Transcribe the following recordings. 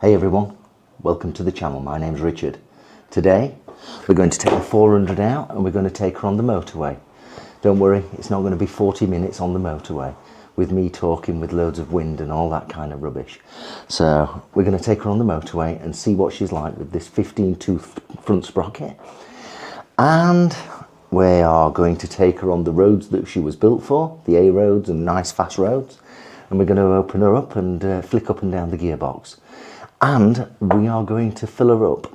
Hey everyone, welcome to the channel. My name's Richard. Today we're going to take the 400 out and we're going to take her on the motorway. Don't worry, it's not going to be 40 minutes on the motorway with me talking with loads of wind and all that kind of rubbish. So we're going to take her on the motorway and see what she's like with this 15-tooth front sprocket. And we are going to take her on the roads that she was built for, the A roads and nice fast roads. And we're going to open her up and flick up and down the gearbox. And we are going to fill her up.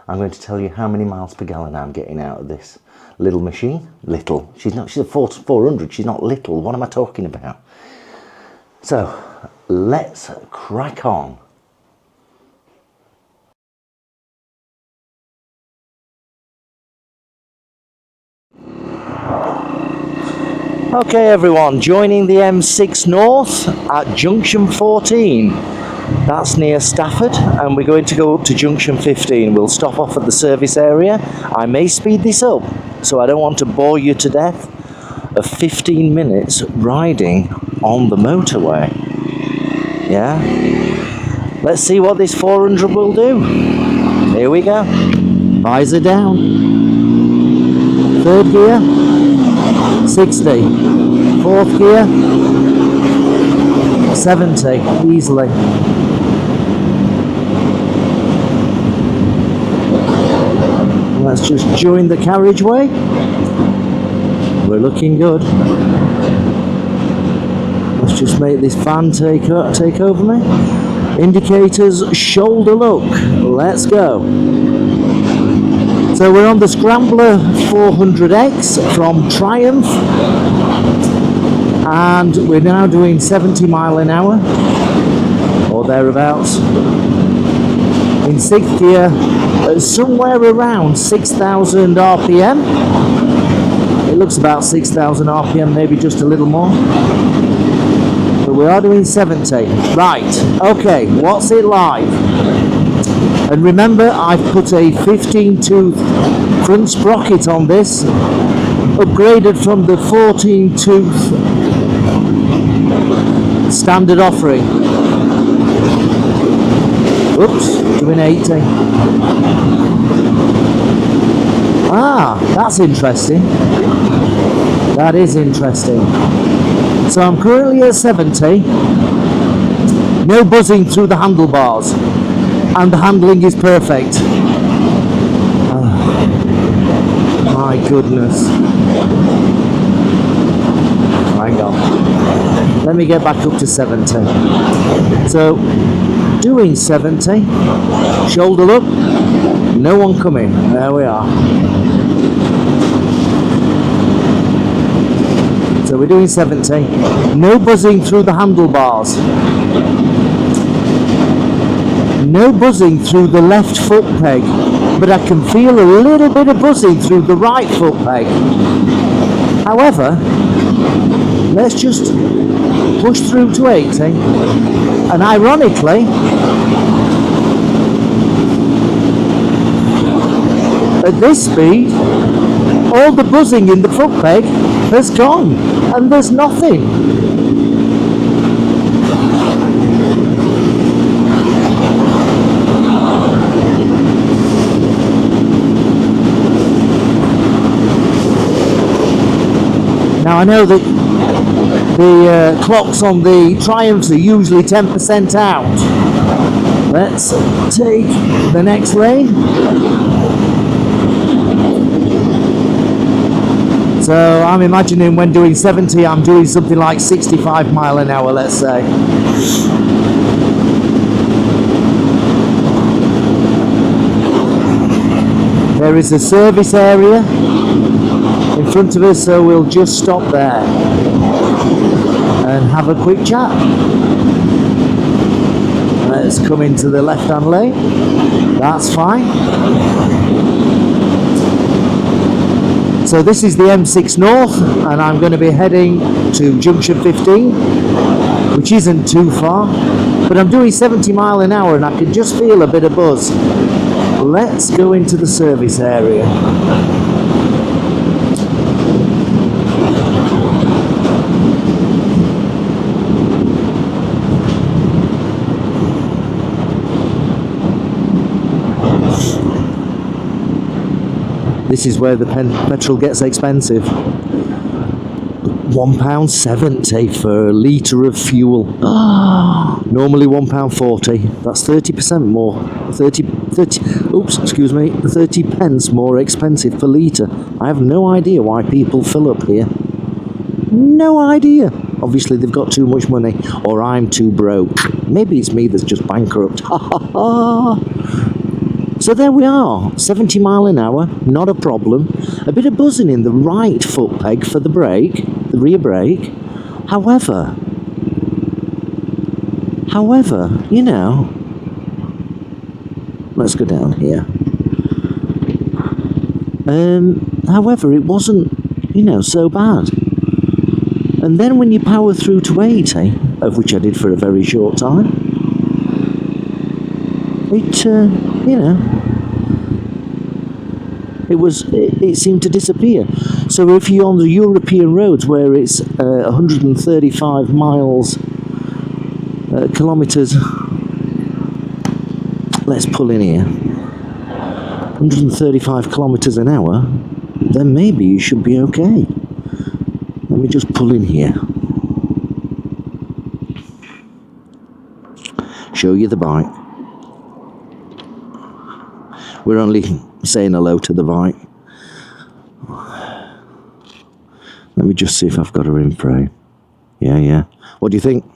I'm going to tell you how many miles per gallon I'm getting out of this little machine. Little. She's a 400. She's not little. What am I talking about? So let's crack on. Okay everyone, joining the M6 North at junction 14. That's near Stafford, and we're going to go up to junction 15. We'll stop off at the service area. I may speed this up, so I don't want to bore you to death of 15 minutes riding on the motorway. Yeah? Let's see what this 400 will do. Here we go. Visor down. Third gear. 60. Fourth gear. 70. Easily. Let's just join the carriageway. We're looking good. Let's just make this van take over me. Indicators, shoulder look. Let's go. So we're on the Scrambler 400X from Triumph. And we're now doing 70 mile an hour or thereabouts. In 6th gear, somewhere around 6,000 RPM. It looks about 6,000 RPM, maybe just a little more. But we are doing 70. Right, okay, what's it like? And remember, I've put a 15-tooth front sprocket on this, upgraded from the 14-tooth standard offering. Oops, doing 80. Ah, that's interesting. That is interesting. So I'm currently at 70. No buzzing through the handlebars. And the handling is perfect. Oh, my goodness. Hang on. Let me get back up to 70. So, doing 70, shoulder up, no one coming. There we are. So we're doing 70, no buzzing through the handlebars, no buzzing through the left foot peg, but I can feel a little bit of buzzing through the right foot peg. However, let's just push through to 80, and ironically, at this speed, all the buzzing in the foot peg has gone, and there's nothing. Now I know that the clocks on the Triumphs are usually 10% out. Let's take the next lane. So I'm imagining when doing 70, I'm doing something like 65 mile an hour, let's say. There is a service area in front of us, so we'll just stop there and have a quick chat. Let's come into the left-hand lane. That's fine. So this is the M6 North, and I'm going to be heading to junction 15, which isn't too far, but I'm doing 70 mile an hour and I can just feel a bit of buzz. Let's go into the service area. This is where the petrol gets expensive. £1.70 for a litre of fuel. Normally £1.40. That's 30% more. 30 pence more expensive per litre. I have no idea why people fill up here. No idea. Obviously they've got too much money, or I'm too broke. Maybe it's me that's just bankrupt. So there we are, 70 mile an hour, not a problem. A bit of buzzing in the right foot peg for the brake, the rear brake. However, you know, let's go down here. However, it wasn't, you know, so bad. And then when you power through to 80, of which I did for a very short time, it, you know, it seemed to disappear. So if you're on the European roads where it's 135 kilometres, let's pull in here, 135 kilometres an hour, then maybe you should be okay. Let me just pull in here. Show you the bike. We're only saying hello to the bike. Let me just see if I've got her in frame. Yeah. What do you think?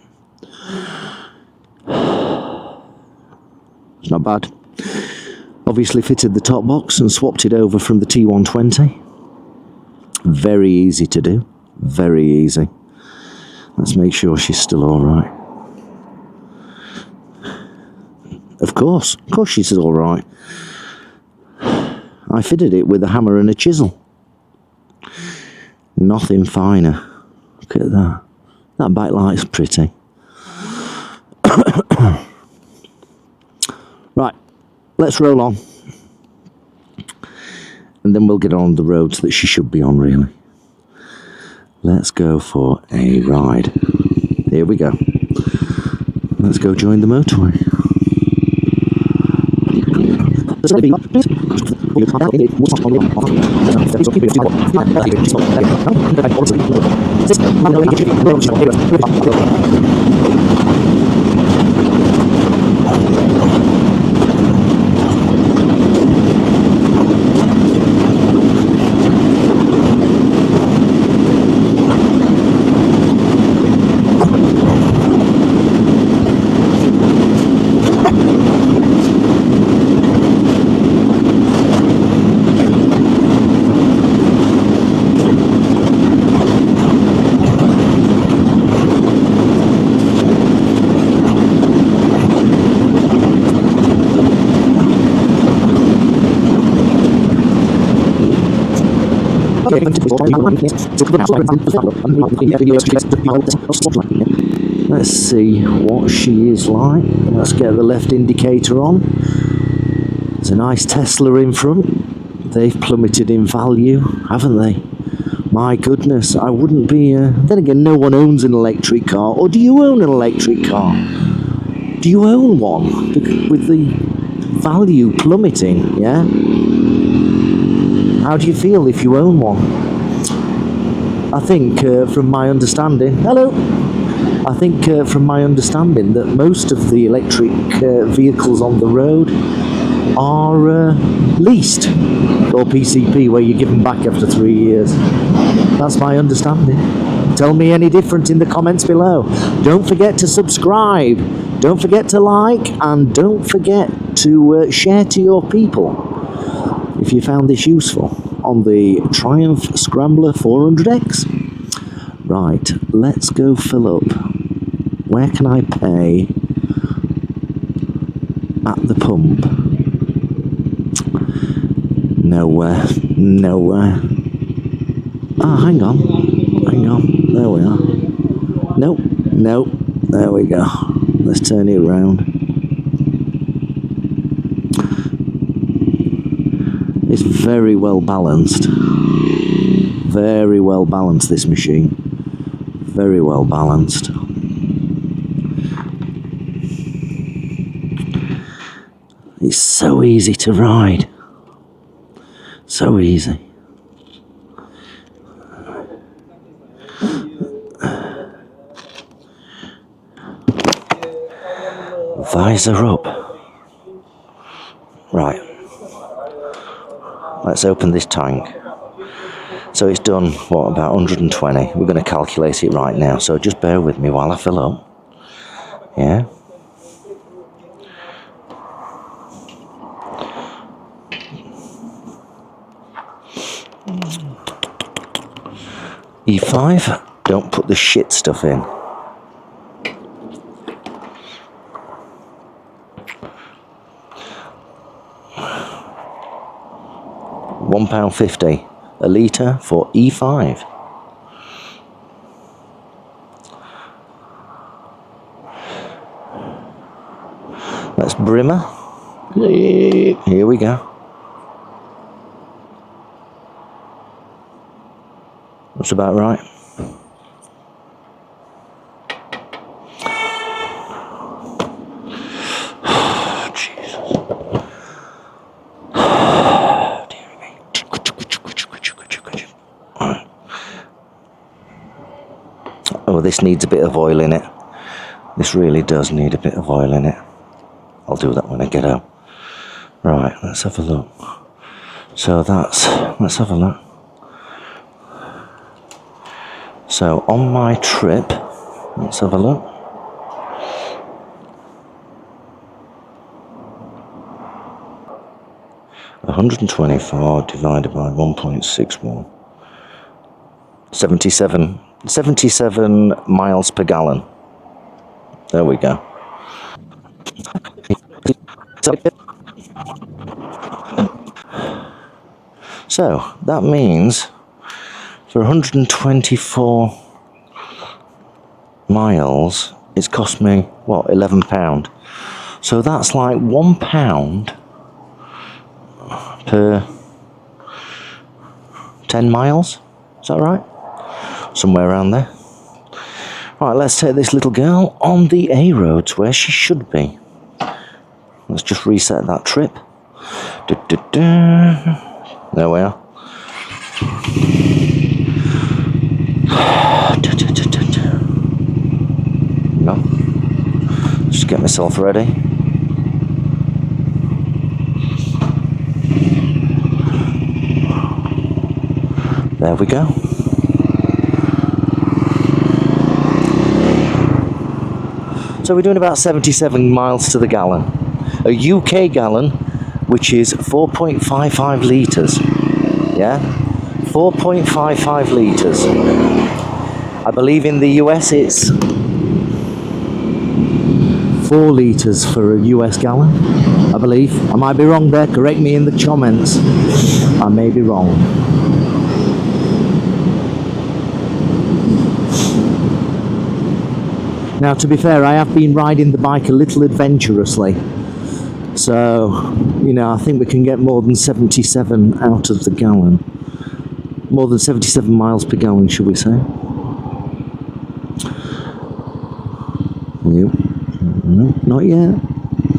It's not bad. Obviously fitted the top box and swapped it over from the T120. Very easy to do. Very easy. Let's make sure she's still alright. Of course she's alright. I fitted it with a hammer and a chisel. Nothing finer. Look at that. That bike light's pretty. Right, let's roll on. And then we'll get on the roads that she should be on, really. Let's go for a ride. Here we go. Let's go join the motorway. Let's see what she is like. Let's get the left indicator on. There's a nice Tesla in front. They've plummeted in value, haven't they? My goodness, I wouldn't be... Then again, no one owns an electric car. Or do you own an electric car? Do you own one? With the value plummeting, yeah? How do you feel if you own one? I think from my understanding... Hello! I think from my understanding that most of the electric vehicles on the road are leased, or PCP, where you give them back after 3 years. That's my understanding. Tell me any different in the comments below. Don't forget to subscribe, don't forget to like, and don't forget to share to your people if you found this useful on the Triumph Scrambler 400X. Right, let's go fill up. Where can I pay? At the pump. Nowhere. Ah, hang on. There we are. Nope. There we go. Let's turn it around. It's very well balanced. Very well balanced, this machine. Very well balanced. It's so easy to ride. So easy. Visor up. Right. Let's open this tank. So it's done, what, about 120. We're going to calculate it right now, so just bear with me while I fill up. Yeah. E5, don't put the shit stuff in. £1.50 a litre for E5. That's Brimmer. Here we go. That's about right. Oh, this needs a bit of oil in it. This really does need a bit of oil in it. I'll do that when I get home. Right, let's have a look. So let's have a look. So on my trip, let's have a look. $124 divided by 1.61. 77 miles per gallon. There we go. So that means for 124 miles, it's cost me, what, £11. So that's like £1 per 10 miles. Is that right? Somewhere around there. Right, let's take this little girl on the A roads where she should be. Let's just reset that trip. There we are. No. Just get myself ready. There we go. So we're doing about 77 miles to the gallon. A UK gallon, which is 4.55 litres. Yeah? 4.55 litres. I believe in the US it's 4 litres for a US gallon, I believe. I might be wrong there, correct me in the comments. I may be wrong. Now, to be fair, I have been riding the bike a little adventurously. So, you know, I think we can get more than 77 out of the gallon. More than 77 miles per gallon, should we say? No, not yet.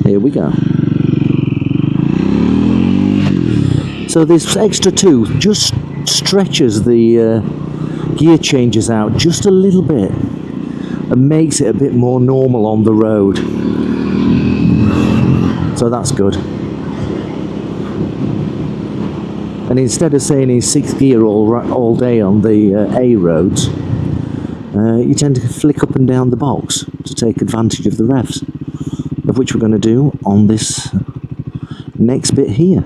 Here we go. So this extra 2 just stretches the gear changes out just a little bit and makes it a bit more normal on the road. So that's good. And instead of saying in 6th gear all day on the A roads, you tend to flick up and down the box to take advantage of the revs, of which we're going to do on this next bit here.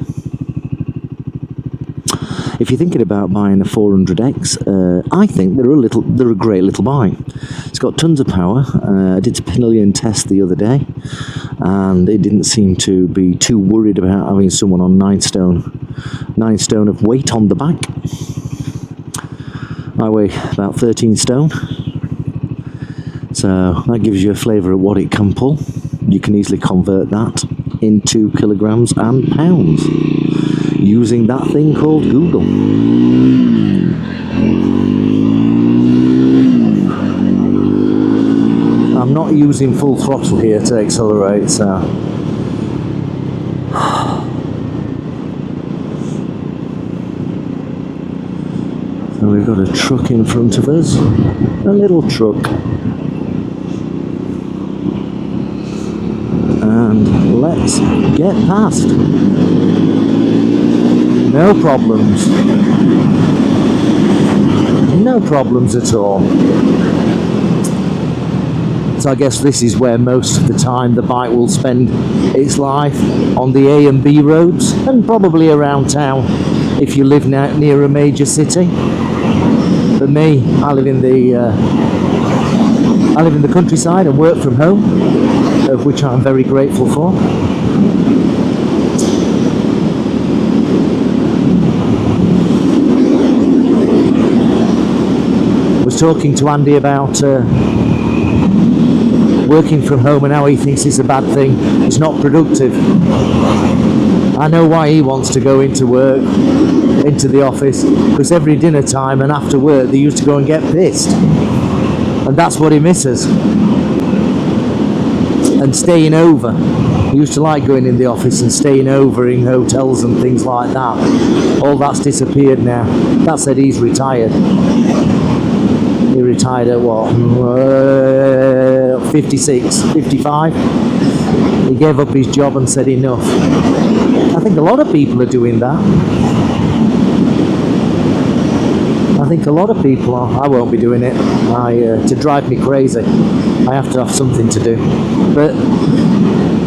If you're thinking about buying a 400X, I think they're a great little buy. It's got tons of power. I did a pillion test the other day, and it didn't seem to be too worried about having someone on 9 stone of weight on the back. I weigh about 13 stone, so that gives you a flavour of what it can pull. You can easily convert that into kilograms and pounds using that thing called Google. I'm not using full throttle here to accelerate, so got a truck in front of us, a little truck, and let's get past. No problems. No problems at all. So I guess this is where most of the time the bike will spend its life, on the A and B roads, and probably around town if you live near a major city. For me, I live in the countryside and work from home, of which I'm very grateful for. I was talking to Andy about working from home and how he thinks it's a bad thing. It's not productive. I know why he wants to go into work, into the office, because every dinner time and after work they used to go and get pissed, and that's what he misses. And staying over, he used to like going in the office and staying over in hotels and things like that. All that's disappeared now. That said, he's retired. He retired at what, 56, 55. He gave up his job and said enough. I think a lot of people are doing that. I think a lot of people are. I won't be doing it. To drive me crazy, I have to have something to do. But,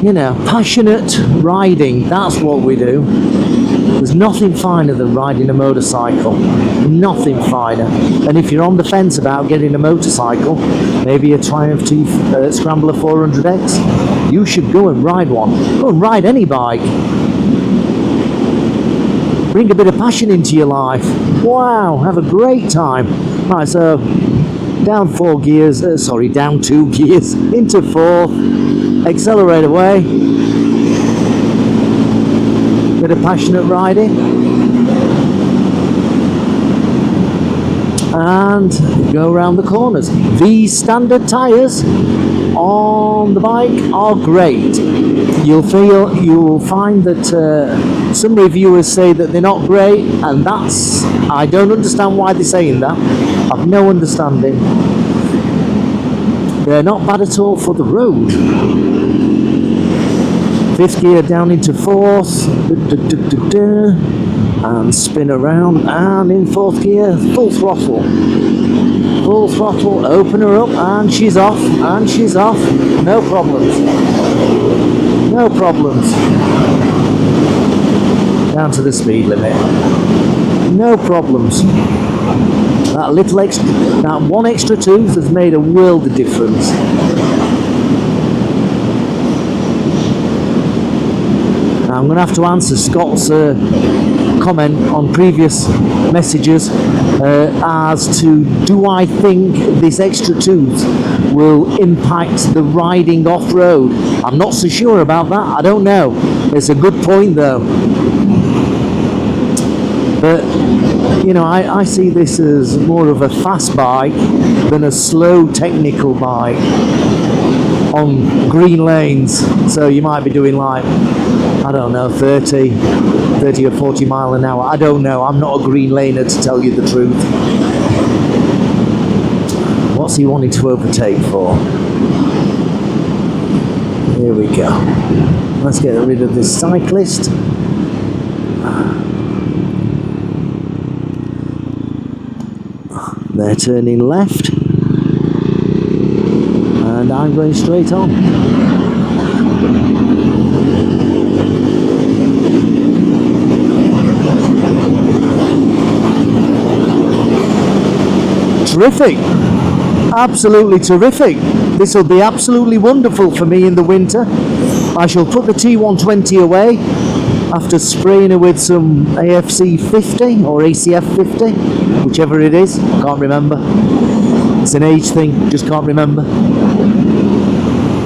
you know, passionate riding, that's what we do. There's nothing finer than riding a motorcycle. Nothing finer. And if you're on the fence about getting a motorcycle, maybe a Triumph Scrambler 400X, you should go and ride one. Go and ride any bike. Bring a bit of passion into your life. Wow, have a great time. Right, so down 4 gears, down 2 gears, into 4th, accelerate away. Bit of passionate riding, and go around the corners. These standard tyres on the bike are great. You'll find that some reviewers say that they're not great, and I don't understand why they're saying that. I've no understanding. They're not bad at all for the road. 5th gear down into 4th, and spin around, and in 4th gear, full throttle, open her up, and she's off, no problems, down to the speed limit, no problems. That one extra tooth has made a world of difference. I'm going to have to answer Scott's comment on previous messages as to, do I think this extra tooth will impact the riding off-road? I'm not so sure about that. I don't know. It's a good point though. But, you know, I see this as more of a fast bike than a slow technical bike on green lanes. So you might be doing like, I don't know, 30 or 40 mile an hour. I don't know. I'm not a green laner, to tell you the truth. What's he wanting to overtake for? Here we go. Let's get rid of this cyclist. They're turning left. And I'm going straight on. Terrific, absolutely terrific. This will be absolutely wonderful for me in the winter. I shall put the T120 away after spraying it with some AFC 50 or ACF 50, whichever it is, can't remember. It's an age thing, just can't remember.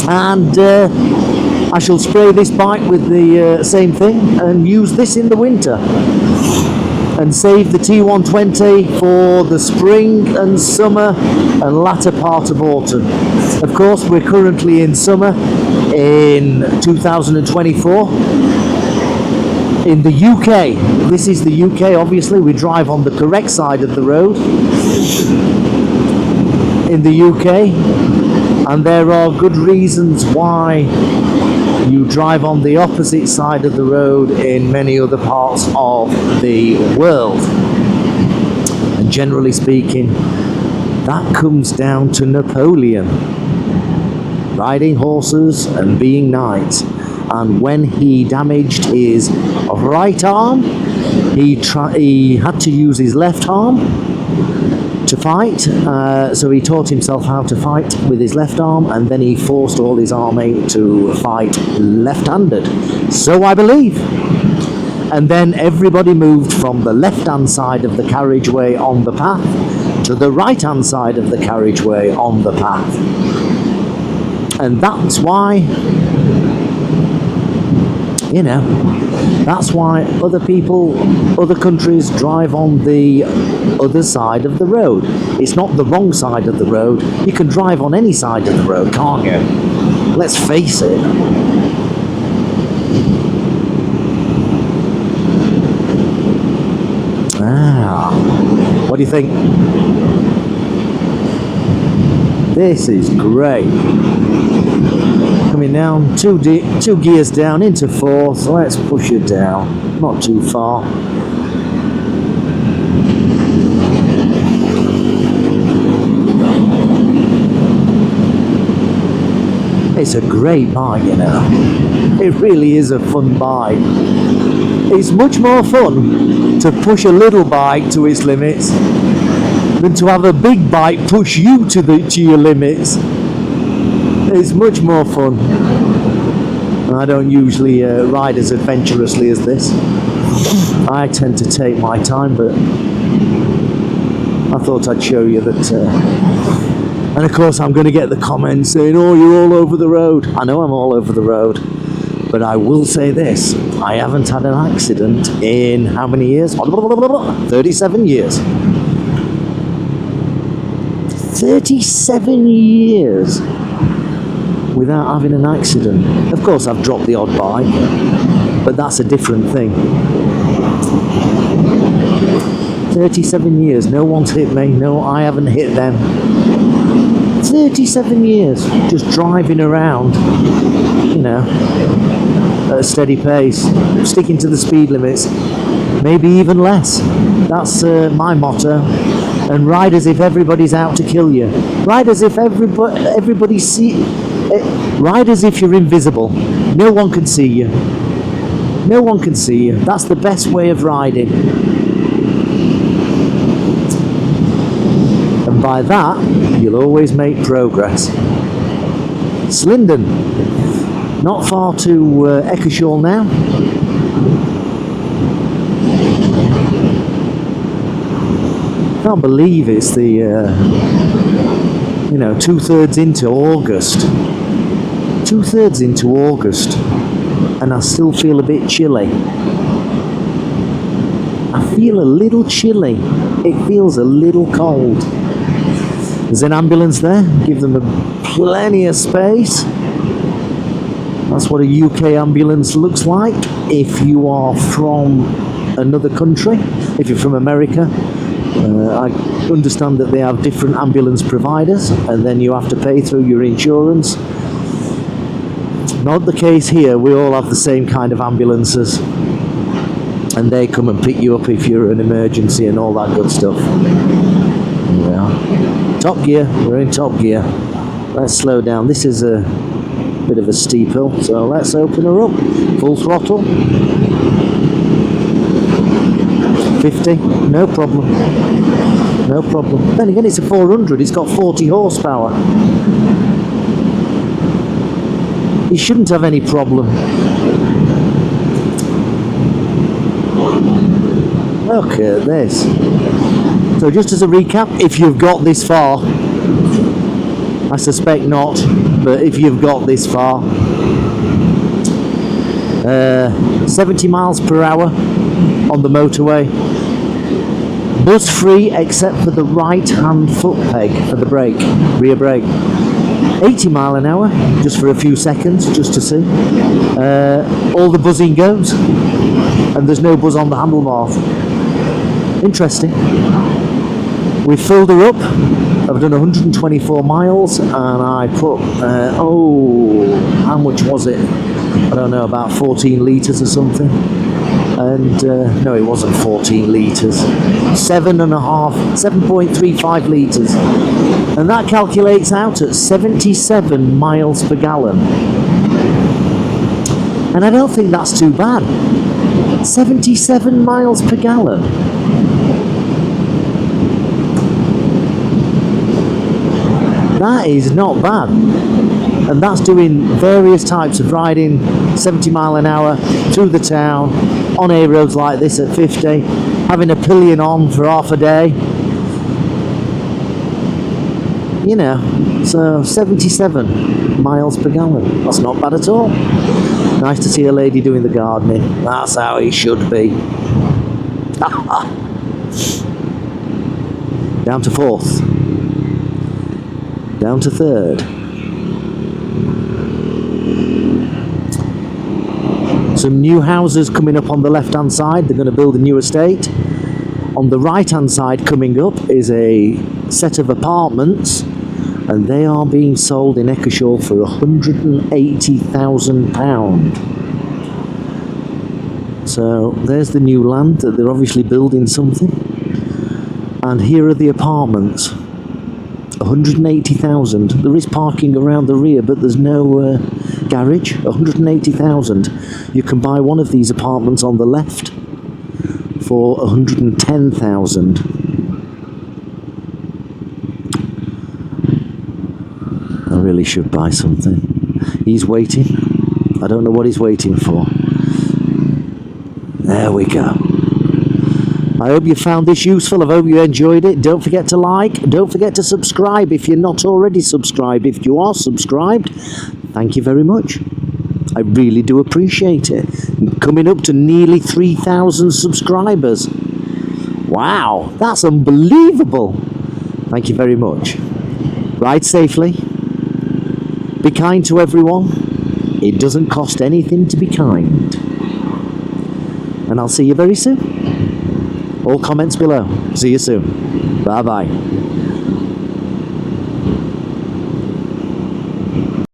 And I shall spray this bike with the same thing and use this in the winter. And save the T120 for the spring and summer and latter part of autumn. Of course, we're currently in summer in 2024. In the UK, this is the UK, obviously, we drive on the correct side of the road in the UK, and there are good reasons why you drive on the opposite side of the road in many other parts of the world. And generally speaking, that comes down to Napoleon riding horses and being knights. And when he damaged his right arm, he had to use his left arm to fight. So he taught himself how to fight with his left arm, and then he forced all his army to fight left-handed. So I believe. And then everybody moved from the left-hand side of the carriageway on the path to the right-hand side of the carriageway on the path. And that's why, you know, that's why other people, other countries drive on the other side of the road. It's not the wrong side of the road. You can drive on any side of the road, can't you? Let's face it. What do you think? This is great. Coming down, two gears down into fourth, so let's push it down, not too far. It's a great bike, you know. It really is a fun bike. It's much more fun to push a little bike to its limits than to have a big bike push you to your limits. It's much more fun. I don't usually ride as adventurously as this. I tend to take my time, but I thought I'd show you that. And of course I'm going to get the comments saying, oh, you're all over the road. I know I'm all over the road, but I will say this, I haven't had an accident in how many years? 37 years. 37 years without having an accident. Of course I've dropped the odd bike, but that's a different thing. 37 years, no one's hit me, no, I haven't hit them. 37 years just driving around, you know, at a steady pace, sticking to the speed limits, maybe even less. That's my motto. And ride as if everybody's out to kill you. Ride as if everybody ride as if you're invisible. No one can see you. No one can see you. That's the best way of riding. And by that, you'll always make progress. Slindon. Not far to Eccleshall now. Can't believe it's the, you know, 2/3 into August. 2/3 into August, and I still feel a bit chilly. I feel a little chilly. It feels a little cold. There's an ambulance there. Give them plenty of space. That's what a UK ambulance looks like if you are from another country. If you're from America, I understand that they have different ambulance providers, and then you have to pay through your insurance. Not the case here. We all have the same kind of ambulances, and they come and pick you up if you're an emergency and all that good stuff. Yeah. Top gear. We're in top gear. Let's slow down. This is a bit of a steep hill, so let's open her up. Full throttle. 50, no problem. No problem. Then again, it's a 400, it's got 40 horsepower. You shouldn't have any problem. Look at this. So just as a recap, if you've got this far, I suspect not, but if you've got this far, 70 miles per hour on the motorway, bus free except for the right hand foot peg for the brake, rear brake. 80 mile an hour just for a few seconds, just to see. All the buzzing goes. and there's no buzz on the handlebars. Interesting. We filled her up. I've done 124 miles, and I put, how much was it? I don't know, about 14 litres or something. And no, it wasn't 14 litres. 7.35 litres. And that calculates out at 77 miles per gallon. And I don't think that's too bad. 77 miles per gallon. That is not bad. And that's doing various types of riding, 70 mile an hour through the town, on A roads like this at 50, having a pillion on for half a day. You know, so 77 miles per gallon. That's not bad at all. Nice to see a lady doing the gardening. That's how it should be. Down to 4th. Down to 3rd. Some new houses coming up on the left hand side. They're going to build a new estate. On the right hand side coming up is a set of apartments, and they are being sold in Eccleshall for £180,000. So there's the new land that they're obviously building something, and here are the apartments. 180,000. There is parking around the rear, but there's no garage. 180,000. You can buy one of these apartments on the left for 110,000. I really should buy something. He's waiting. I don't know what he's waiting for. There we go. I hope you found this useful. I hope you enjoyed it. Don't forget to like. Don't forget to subscribe if you're not already subscribed. If you are subscribed, thank you very much. I really do appreciate it. Coming up to nearly 3,000 subscribers. Wow, that's unbelievable. Thank you very much. Ride safely. Be kind to everyone. It doesn't cost anything to be kind. And I'll see you very soon. All comments below. See you soon. Bye bye.